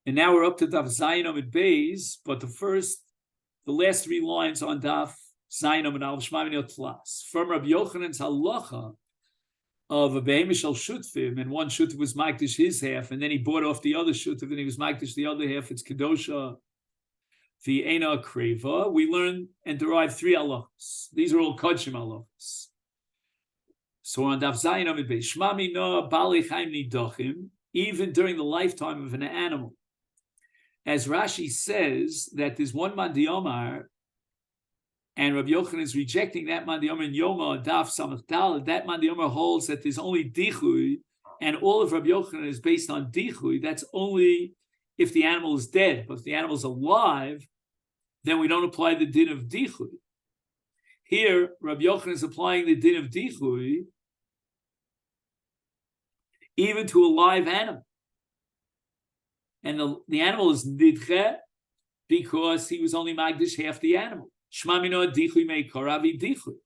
And now we're up to Daf Zayin Amid Beis, but the last three lines on Daf Zayin Amid Al Shmaminot Tlas. From Rabbi Yochanan's halacha of a behemish al shutfim, and one shutf was magdish his half, and then he bought off the other shutf, and he was magdish the other half. It's kedosha v'ena kreva. We learn and derive three halachas. These are all kodshim halachas. So on Daf Zayin Amid Beis, Shmamina Bali Chaim Nidachim, even during the lifetime of an animal. As Rashi says that there's one man diyomar, and Rabbi Yochanan is rejecting that man diyomar in Yoma Daf Samach Daled. That man diyomar holds that there's only dichui, and all of Rabbi Yochanan is based on dichui. That's only if the animal is dead. But if the animal is alive, then we don't apply the din of dichui. Here, Rabbi Yochanan is applying the din of dichui even to a live animal. And the animal is nidche because he was only magdish half the animal. Shmamino dichui mei koravi dichui.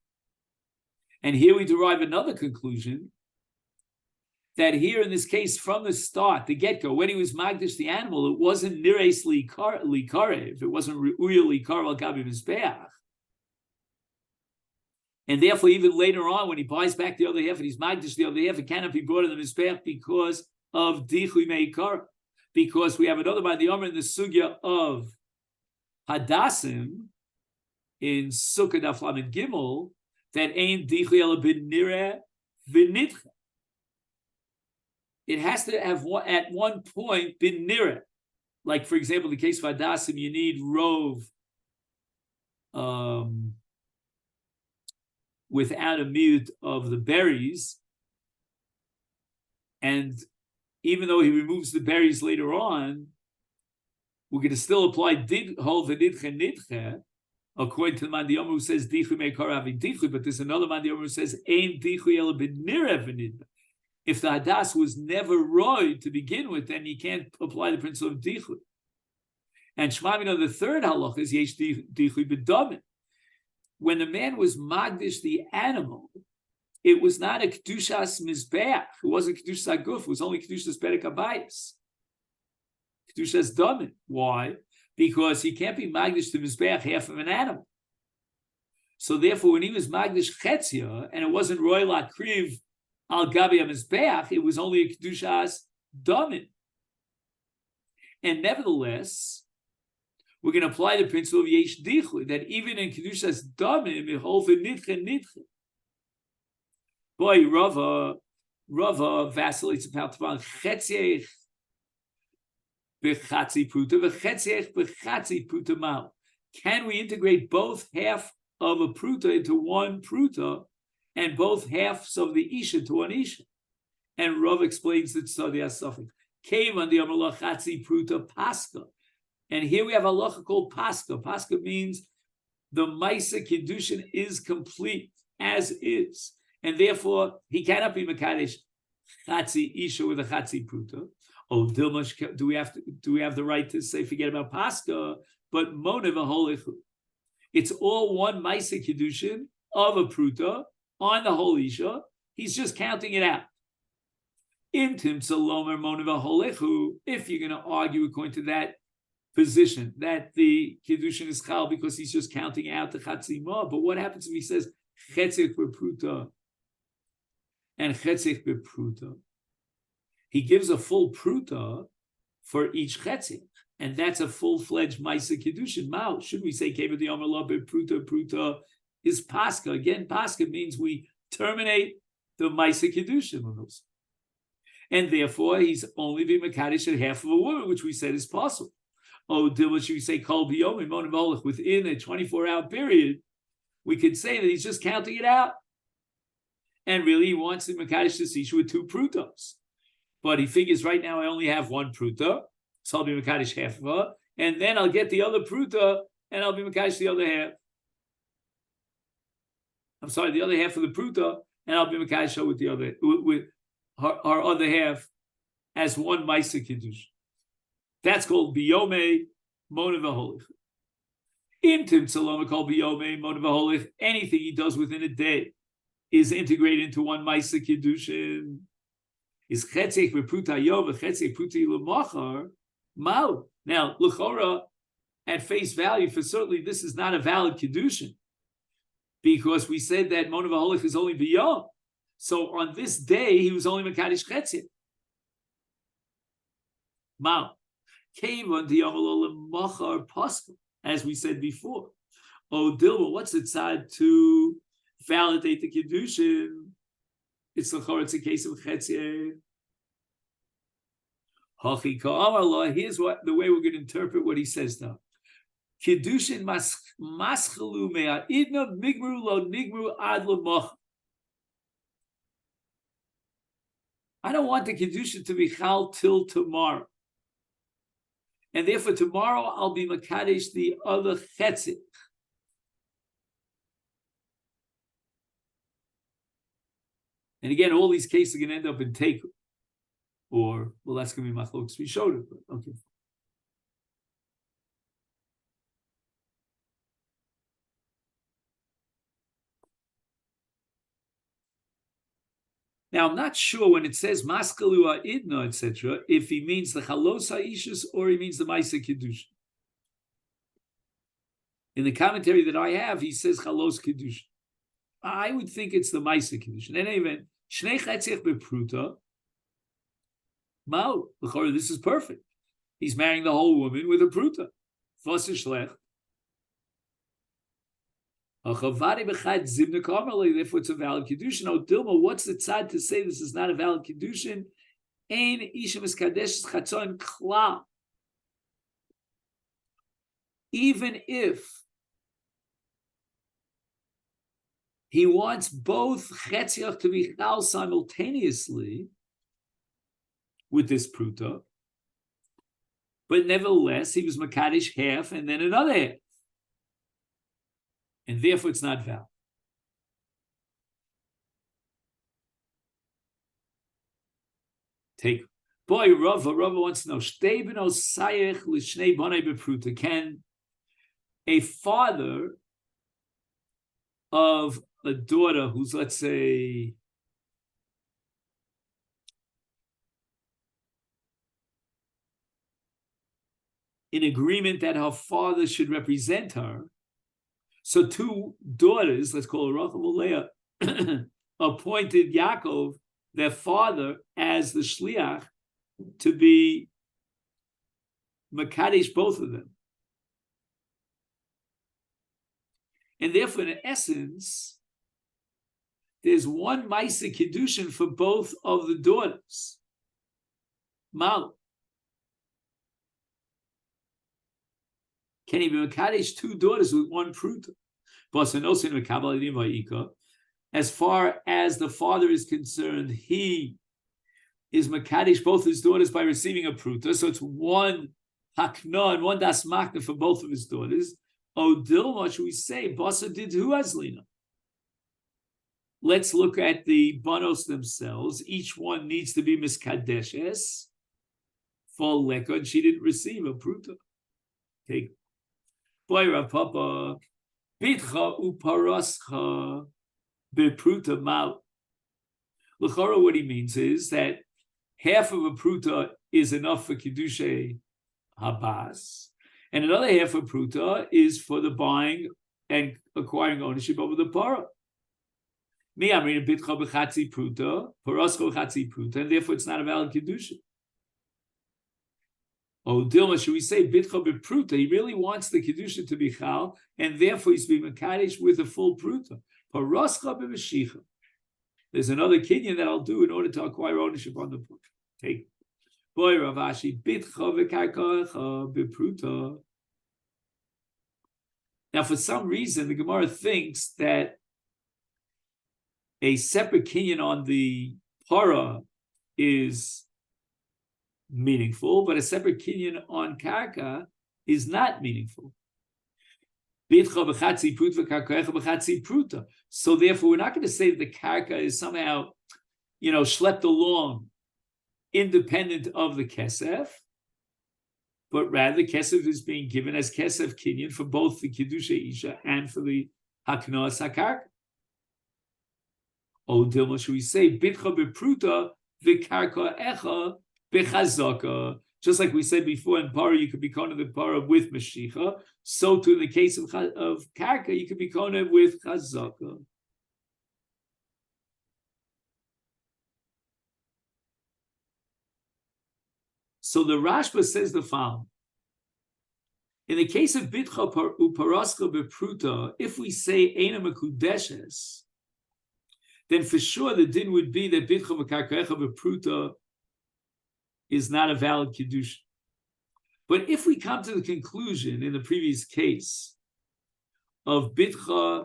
And here we derive another conclusion that here in this case, from the start, the get-go, when he was magdish the animal, it wasn't nireis li karev, it wasn't re'uya li kar al gabi mizbeach. And therefore, even later on, when he buys back the other half and he's magdish the other half, it cannot be brought in the mizbeach because of dichui mei kar. Because we have another by the Omer in the sugya of Hadassim in Sukkah Daf Lamed Gimel that ain't dichui ela bin nireh v'nidcha. It has to have at one point been nireh. Like, for example, the case of Hadassim, you need rove without a mute of the berries, and even though he removes the berries later on, we're going to still apply hol v'nidche nidche, according to the man diyom who says dichui meikar having dichui, but there's another man diyom who says ein dichui ela b'nireh v'nidche. If the hadas was never roy to begin with, then you can't apply the principle of dichui. And Shmamino, the third halach is yesh dichui b'damin. When the man was magdish the animal, it was not a kedushas mizbeach. It wasn't kedushas aguf. It was only kedushas perek habayis. Kedushas damin. Why? Because he can't be magdish to mizbeach half of an animal. So therefore, when he was magdish chetzia, and it wasn't royal akriv al gabi mizbeach, it was only a kedushas damin. And nevertheless, we're going to apply the principle of yesh dichui, that even in kedushas damin, it holds the nidche. Boy, Rava vacillates about chetziech b'chatzi pruta v'chetziech b'chatzi pruta mal. Can we integrate both half of a pruta into one pruta and both halves of the isha to one isha? And Rava explains the tzadi asafik. Came on the amalach chatzi pruta pascha. And here we have a halacha called pascha. Pascha means the Masechet Kiddushin is complete as is. And therefore, he cannot be mekadesh chatzi isha with a chatzi pruta. Oh, Dilmash, do we have the right to say forget about pascha? But mona v'holechu. It's all one Masechet Kiddushin of a pruta on the whole isha. He's just counting it out. Imtim salomer mona v'holechu. If you're going to argue according to that position that the Kiddushin is chal because he's just counting out the chatzi ma. But what happens if he says chetzich b'pruta and chetzich b'pruta? He gives a full pruta for each chetzich, and that's a full-fledged Masechet Kiddushin. Mao, should we say keved the Amar La pruta is pascha? Again, pascha means we terminate the Masechet Kiddushin. And therefore, he's only being mekadesh at half of a woman, which we said is possible. Oh, what should we say? Kol b'yomi mon v'holech. Within a 24-hour period, we could say that he's just counting it out. And really, he wants the mekadesh to see with two prutos. But he figures right now I only have one pruta, so I'll be mekadesh half of her, and then I'll get the other pruta, and I'll be mekadesh the other half. I'm sorry, the other half of the pruta, and I'll be mekadesh her with the other, with her other half as one Masechet Kiddushin. That's called biyome mona v'holich. Imtim tzaloma called biyome mona v'holich. Anything he does within a day is integrated into one Masechet Kiddushin. Is chetzich v'pruta yom v'chetzich pruta l'machar. Mao. Now, l'chora, at face value, for certainly this is not a valid Kiddushin, because we said that Mona V'Holich is only b'yom. So on this day, he was only Mekadesh Chetzia. Mao. As we said before. Oh, Dilma, what's the tzad to validate the Kiddushin? It's a case of Chetzia. Here's what the way we're going to interpret what he says now. Kiddushin maschelu me'idna migmru lo nigmru ad l'moch. I don't want the Kiddushin to be chal till tomorrow. And therefore tomorrow I'll be makadesh the other chetzit. And again, all these cases are going to end up in teku. Or, well, that's going to be machlokes. We showed it, but okay. Now, I'm not sure when it says maskalu idna, etc., if he means the chalos ha'ishus or he means the ma'aseh kiddushin. In the commentary that I have, he says chalos kiddushin. I would think it's the ma'aseh kiddushin. In any event, shnei chetziach bepruta. Mao, this is perfect. He's marrying the whole woman with a pruta. Therefore, it's a valid Kiddushin. Oh, Dilma, what's the tzad to say this is not a valid Kiddushin? Ein isha miskadesh chatzon klal. Even if he wants both chetziach to be chal simultaneously with this pruta, but nevertheless he was makadesh half and then another half, and therefore it's not valid. Take boy, Rava wants to know: Shtei benos sayich l'shnei bonei bepruta. Can a father of a daughter who's, let's say, in agreement that her father should represent her, so two daughters, let's call her Rachel and Leah, appointed Yaakov, their father, as the shliach to be makadesh both of them. And therefore, in essence, there's one Maaseh Kiddushin for both of the daughters. Mal. Can he be makadesh two daughters with one pruta? As far as the father is concerned, he is makadesh both his daughters by receiving a pruta. So it's one hakna and one das makna for both of his daughters. Oh, Dilma, should we say, Basa did who Azlina? Let's look at the banos themselves. Each one needs to be miskadeshes for leka, and she didn't receive a pruta. Okay. Boy, Rav Papa, bitcha uparascha bepruta mal. L'chora, what he means is that half of a pruta is enough for kiddushay habas, and another half of pruta is for the buying and acquiring ownership over the para. Me, I'm reading bitcha b'chatzi pruta, parascha b'chatzi pruta, and therefore it's not a valid kiddushay. Oh, Dilma, should we say bitcha b'pruta? He really wants the kiddushin to be chal, and therefore he's being makadesh with a full pruta. Parascha b'meshicha. There's another kinyan that I'll do in order to acquire ownership on the book. Take. Boy, Ravashi, bitcha v'karkacha b'pruta. Now, for some reason, the Gemara thinks that a separate kinyan on the para is meaningful, but a separate kinyan on karka is not meaningful. So therefore, we're not going to say that the karka is somehow, schlepped along independent of the kesef, but rather kesef is being given as kesef kinyan for both the kiddushay isha and for the haknas hakarka. Oh, Dilma, should we say bitcha bepruta v'karka echa bechazaka, Just like we said before, in para you could be kona the para with mashicha. So too in the case of karka, you could be kona with chazaka. So the Rashba says the following. In the case of bitcha uparaska bepruta, if we say ena mekudeshes, then for sure the din would be that bitcha v'karkarecha bepruta is not a valid Kiddushin. But if we come to the conclusion in the previous case of bitcha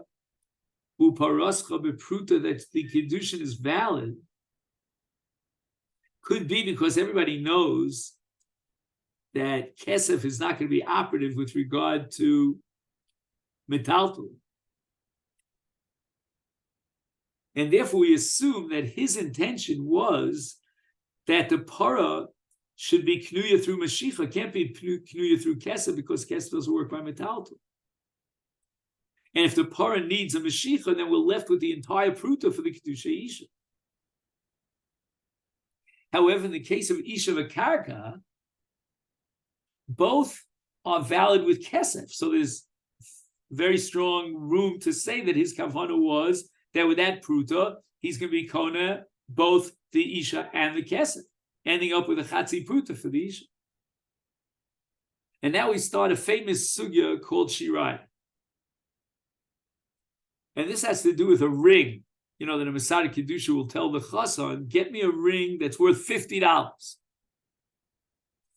uparascha bepruta that the Kiddushin is valid, could be because everybody knows that kesef is not going to be operative with regard to metaltal. And therefore we assume that his intention was that the para should be knuya through mashicha, can't be knuya through kesef because kesef doesn't work by metaltal. And if the para needs a mashicha, then we're left with the entire pruta for the kedusha isha. However, in the case of isha v'karka, both are valid with kesef. So there's very strong room to say that his kavana was that with that pruta, he's going to be kona both the isha and the kesef, ending up with a chatzi pruta for the isha. And now we start a famous sugya called shirai. And this has to do with a ring. You know, that a Masechet Kiddushin will tell the chassan, get me a ring that's worth $50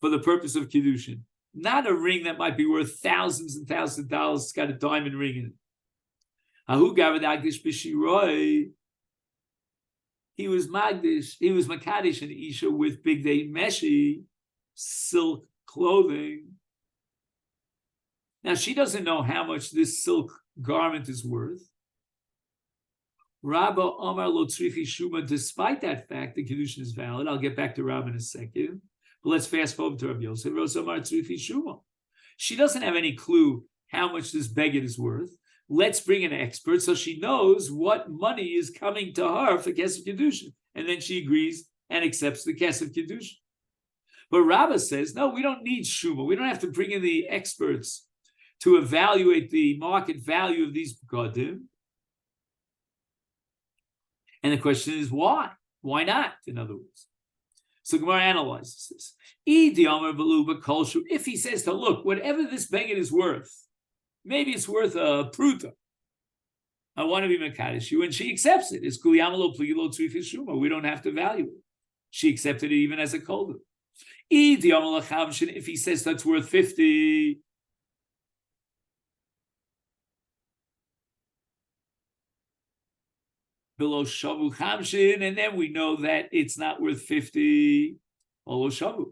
for the purpose of Kiddushin. Not a ring that might be worth thousands and thousands of dollars. It's got a diamond ring in it. Ahu gavad agdish b'shiroi. He was Makadish and Isha with big day meshi, silk clothing. Now she doesn't know how much this silk garment is worth. Rabba Omar lo tzrichi shuma. Despite that fact, the Kiddushin is valid. I'll get back to Rabba in a second. But let's fast forward to Rabbi Yosef. Rabba Omar tzrichi shuma. She doesn't have any clue how much this beggar is worth. Let's bring an expert so she knows what money is coming to her for Kesef Kiddushin. And then she agrees and accepts the Kesef Kiddushin. But Rabba says, no, we don't need shuma. We don't have to bring in the experts to evaluate the market value of these begadim. And the question is, why? Why not, in other words? So Gemara analyzes this. If he says to her, look, whatever this beggar is worth, maybe it's worth a pruta. I want to be Makadosh you, and she accepts it. It's kuliyamalo plilo tzrifis shuma. We don't have to value it. She accepted it even as a kolder. If he says that's worth 50, below shavu chamshin, and then we know that it's not worth 50 below shavu.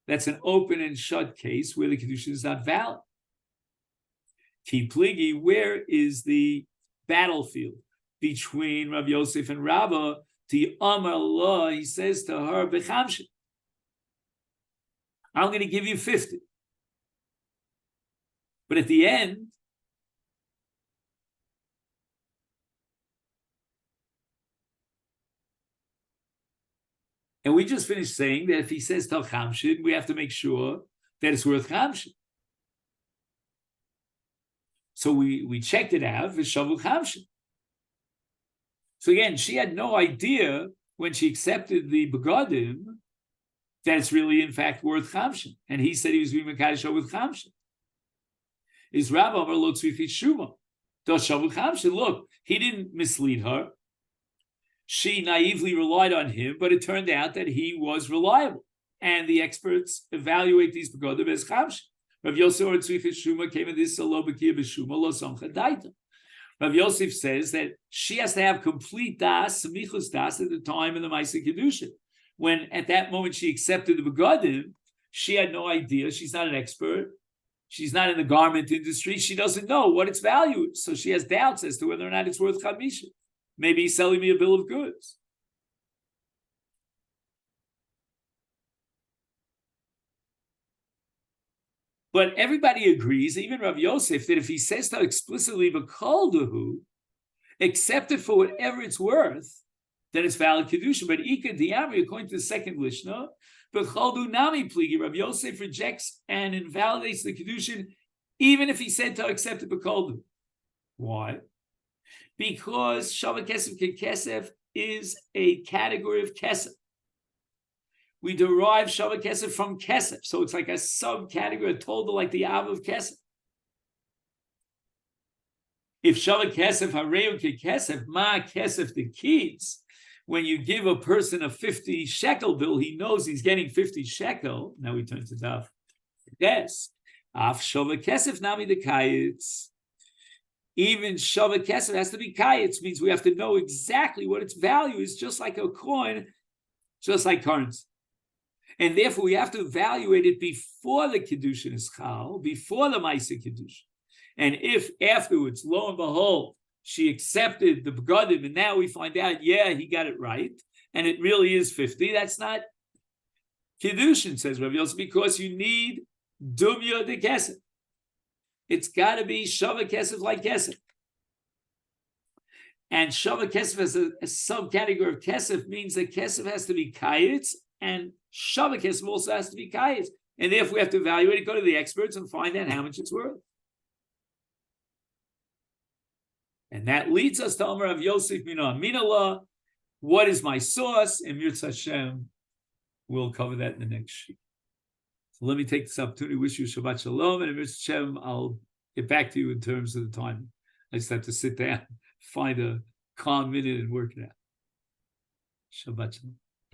That's an open and shut case where the Kiddushin is not valid. Ki pligi, where is the battlefield between Rav Yosef and Rabba? The Amar Allah, he says to her, Bechamshin, I'm going to give you 50. But at the end, and we just finished saying that if he says Tal Chamshin, we have to make sure that it's worth Chamshin. So we checked it out, Vishavu Chamshin. So again, she had no idea when she accepted the begadim that it's really in fact worth Chamshin. And he said he was being Mekadosh with Chamshin. Is Rabbi Amar Lo Tzrifit Shuma. Does Shavu Chamshin. Look, he didn't mislead her. She naively relied on him, but it turned out that he was reliable. And the experts evaluate these begadim as Chamshin. Rav Yosef or Tzrifit Shuma came in this Lo B'Kiyah B'Shuma Lo Samcha Daita. Rav Yosef says that she has to have complete das, semichus das, at the time in the Masechet Kiddushin. When at that moment she accepted the begadim, she had no idea. She's not an expert. She's not in the garment industry. She doesn't know what its value is. So she has doubts as to whether or not it's worth chamisha. Maybe he's selling me a bill of goods. But everybody agrees, even Rav Yosef, that if he says to explicitly, "B'kol dehu," accept it for whatever it's worth, then it's valid Kiddushin. But Ika Diamri, according to the second Mishnah, but Chaldu Nami Pligi, Rabbi Yosef rejects and invalidates the Kiddushin, even if he said to accept it B'Koldu. Why? Because Shavah Kesef Kesef is a category of Kesef. We derive Shavah Kesef from Kesef, so it's like a subcategory, a total like the Av of Kesef. If Shavah Kesef Hareu Kesef Ma Kesef the kids, when you give a person a 50 shekel bill, he knows he's getting 50 shekel. Now we turn to Daf. Yes. Af Shavah Kesef Nami the Kayitz. Even Shavah Kesef has to be Kayitz, means we have to know exactly what its value is, just like a coin, just like currency. And therefore we have to evaluate it before the Kiddushin is Chal, before the Masechet Kiddushin. And if afterwards, lo and behold, she accepted the begadim, and now we find out, yeah, he got it right, and it really is 50. That's not Kiddushin, says Rabbi Yosef, because you need dumya de kesef. It's got to be Shavah Kesef like Kesef. And Shavah Kesef as a subcategory of Kesef means that Kesef has to be Kayitz, and Shavah Kesef also has to be Kayitz. And therefore we have to evaluate it, go to the experts, and find out how much it's worth. And that leads us to Amar of Yosef Mina Aminallah. What is my source? And Mirz Hashem, we'll cover that in the next sheet. So let me take this opportunity to wish you Shabbat Shalom. And Mirz Hashem, I'll get back to you in terms of the time. I just have to sit down, find a calm minute and work it out. Shabbat Shalom.